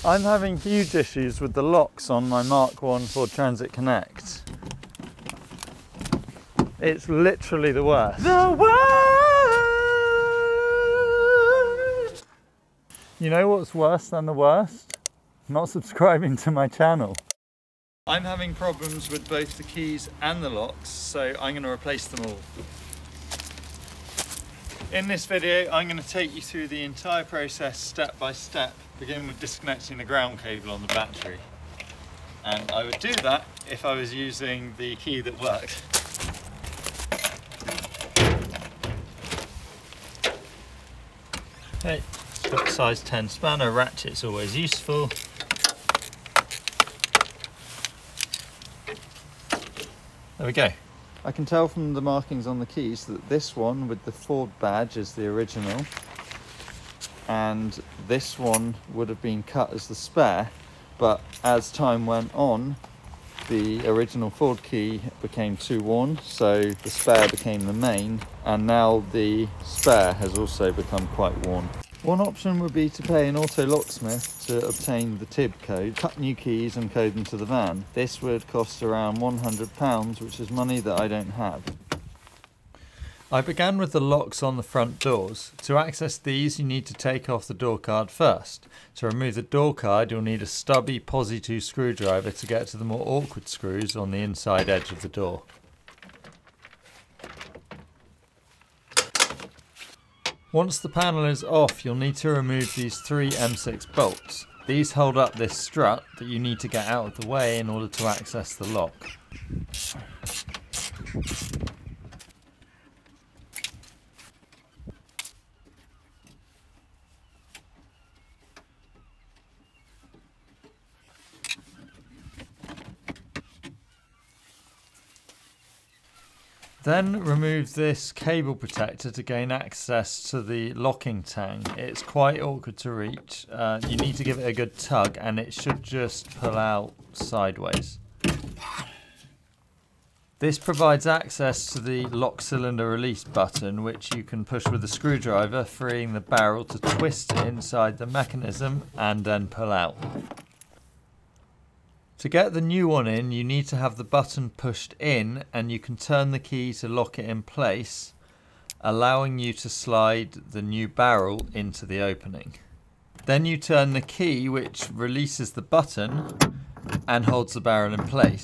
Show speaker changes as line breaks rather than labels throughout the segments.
I'm having huge issues with the locks on my Mk1 Ford Transit Connect. It's literally the worst. The worst! You know what's worse than the worst? Not subscribing to my channel. I'm having problems with both the keys and the locks, so I'm going to replace them all. In this video, I'm going to take you through the entire process step by step, beginning with disconnecting the ground cable on the battery. And I would do that if I was using the key that worked. Okay, got a size 10 spanner, ratchet's always useful. There we go. I can tell from the markings on the keys that this one with the Ford badge is the original, and this one would have been cut as the spare, but as time went on, the original Ford key became too worn, so the spare became the main, and now the spare has also become quite worn. One option would be to pay an auto locksmith to obtain the TIB code, cut new keys and code them to the van. This would cost around £100, which is money that I don't have. I began with the locks on the front doors. To access these, you need to take off the door card first. To remove the door card, you'll need a stubby Posi 2 screwdriver to get to the more awkward screws on the inside edge of the door. Once the panel is off, you'll need to remove these 3 M6 bolts. These hold up this strut that you need to get out of the way in order to access the lock. Then remove this cable protector to gain access to the locking tang. It's quite awkward to reach. You need to give it a good tug and it should just pull out sideways. This provides access to the lock cylinder release button, which you can push with a screwdriver, freeing the barrel to twist inside the mechanism and then pull out. To get the new one in, you need to have the button pushed in, and you can turn the key to lock it in place, allowing you to slide the new barrel into the opening. Then you turn the key, which releases the button and holds the barrel in place.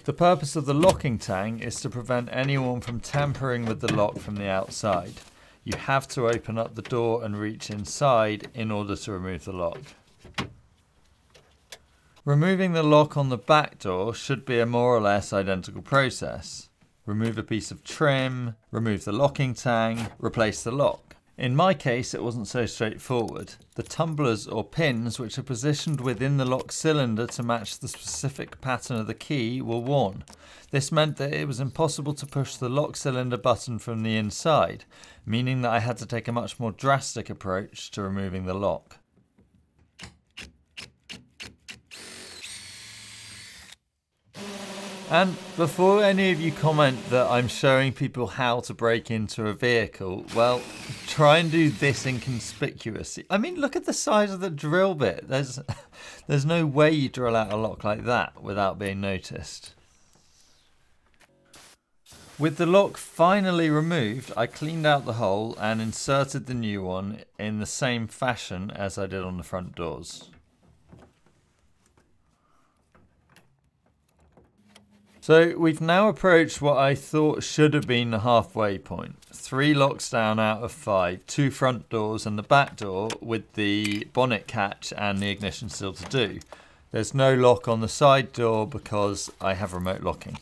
The purpose of the locking tang is to prevent anyone from tampering with the lock from the outside. You have to open up the door and reach inside in order to remove the lock. Removing the lock on the back door should be a more or less identical process. Remove a piece of trim, remove the locking tang, replace the lock. In my case, it wasn't so straightforward. The tumblers or pins, which are positioned within the lock cylinder to match the specific pattern of the key, were worn. This meant that it was impossible to push the lock cylinder button from the inside, meaning that I had to take a much more drastic approach to removing the lock. And before any of you comment that I'm showing people how to break into a vehicle, well, try and do this inconspicuously. I mean, look at the size of the drill bit. There's no way you drill out a lock like that without being noticed. With the lock finally removed, I cleaned out the hole and inserted the new one in the same fashion as I did on the front doors. So we've now approached what I thought should have been the halfway point. 3 locks down out of 5, 2 front doors and the back door with the bonnet catch and the ignition still to do. There's no lock on the side door because I have remote locking.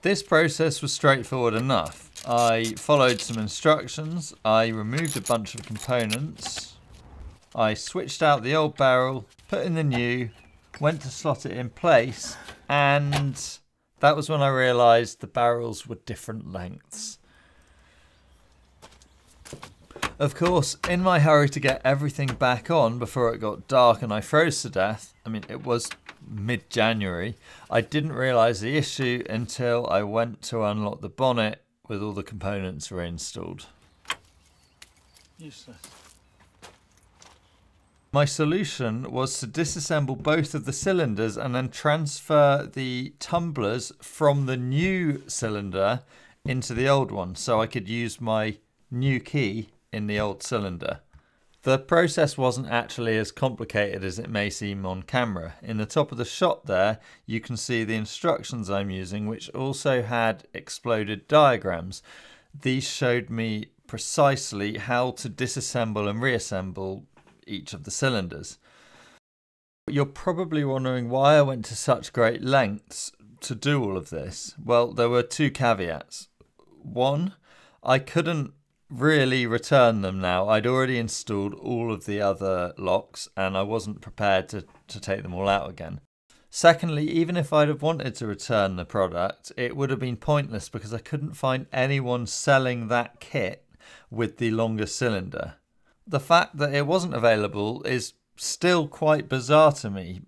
This process was straightforward enough. I followed some instructions, I removed a bunch of components, I switched out the old barrel, put in the new, went to slot it in place, and that was when I realised the barrels were different lengths. Of course, in my hurry to get everything back on before it got dark and I froze to death, I mean it was mid-January, I didn't realise the issue until I went to unlock the bonnet with all the components reinstalled. Useless. My solution was to disassemble both of the cylinders and then transfer the tumblers from the new cylinder into the old one so I could use my new key in the old cylinder. The process wasn't actually as complicated as it may seem on camera. In the top of the shot there, you can see the instructions I'm using, which also had exploded diagrams. These showed me precisely how to disassemble and reassemble each of the cylinders. You're probably wondering why I went to such great lengths to do all of this. Well, there were two caveats. One, I couldn't really return them now. I'd already installed all of the other locks and I wasn't prepared to take them all out again. Secondly, even if I'd have wanted to return the product, it would have been pointless because I couldn't find anyone selling that kit with the longer cylinder. The fact that it wasn't available is still quite bizarre to me.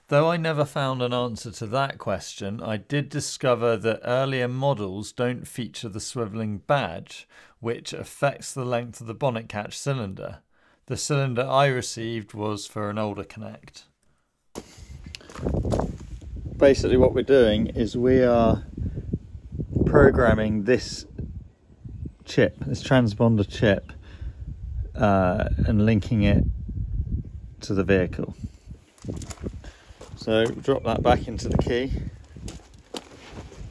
Though I never found an answer to that question, I did discover that earlier models don't feature the swivelling badge, which affects the length of the bonnet catch cylinder. The cylinder I received was for an older Connect. Basically what we're doing is we are programming this chip, this transponder chip, and linking it to the vehicle. So drop that back into the key.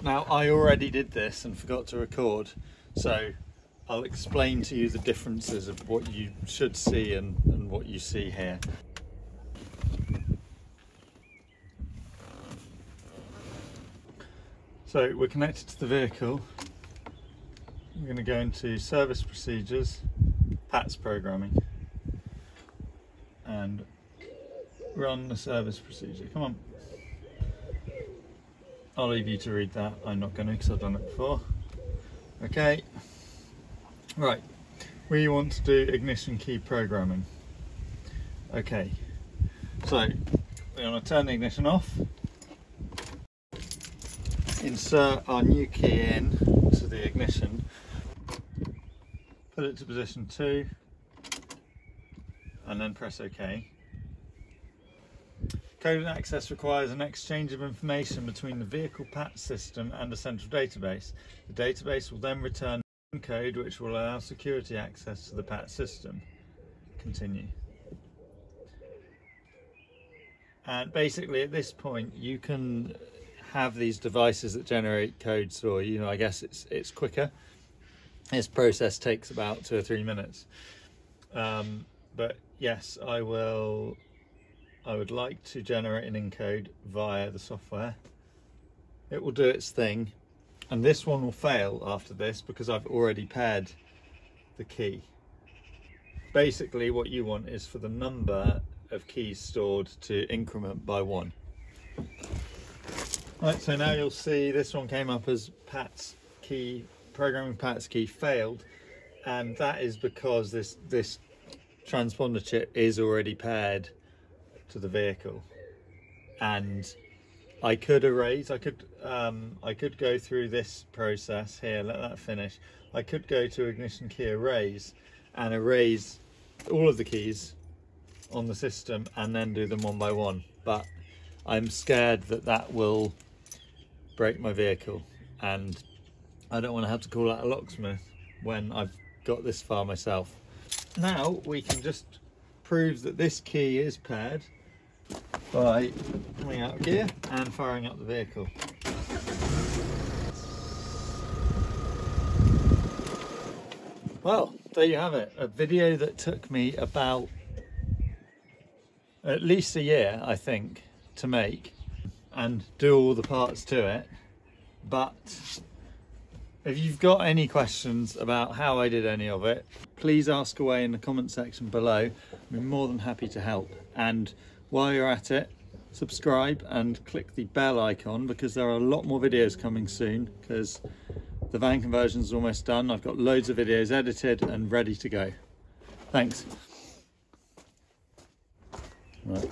Now I already did this and forgot to record, so I'll explain to you the differences of what you should see and what you see here. So we're connected to the vehicle. We're going to go into service procedures, PATS programming, and run the service procedure. Come on. I'll leave you to read that. I'm not going to because I've done it before. Okay. Right. We want to do ignition key programming. Okay. So we're going to turn the ignition off. Insert our new key in to the ignition. Put it to position 2. And then press OK. Code and access requires an exchange of information between the vehicle PATS system and a central database. The database will then return code which will allow security access to the PATS system. Continue. And basically at this point you can have these devices that generate codes for you. I guess it's quicker. This process takes about 2 or 3 minutes. But yes, I would like to generate an encode via the software. It will do its thing, and this one will fail after this because I've already paired the key. Basically what you want is for the number of keys stored to increment by 1. Right, so now you'll see this one came up as PATS key, programming PATS key failed, and that is because this transponder chip is already paired to the vehicle. And I could erase, I could go through this process here, let that finish. I could go to ignition key erase and erase all of the keys on the system and then do them one by one, but I'm scared that that will break my vehicle and I don't want to have to call out a locksmith when I've got this far myself. Now we can just prove that this key is paired by coming out of gear and firing up the vehicle. Well, there you have it. A video that took me about at least a year, I think, to make and do all the parts to it. But if you've got any questions about how I did any of it, please ask away in the comment section below. I'm more than happy to help. And while you're at it, subscribe and click the bell icon because there are a lot more videos coming soon because the van conversion is almost done. I've got loads of videos edited and ready to go. Thanks. Right.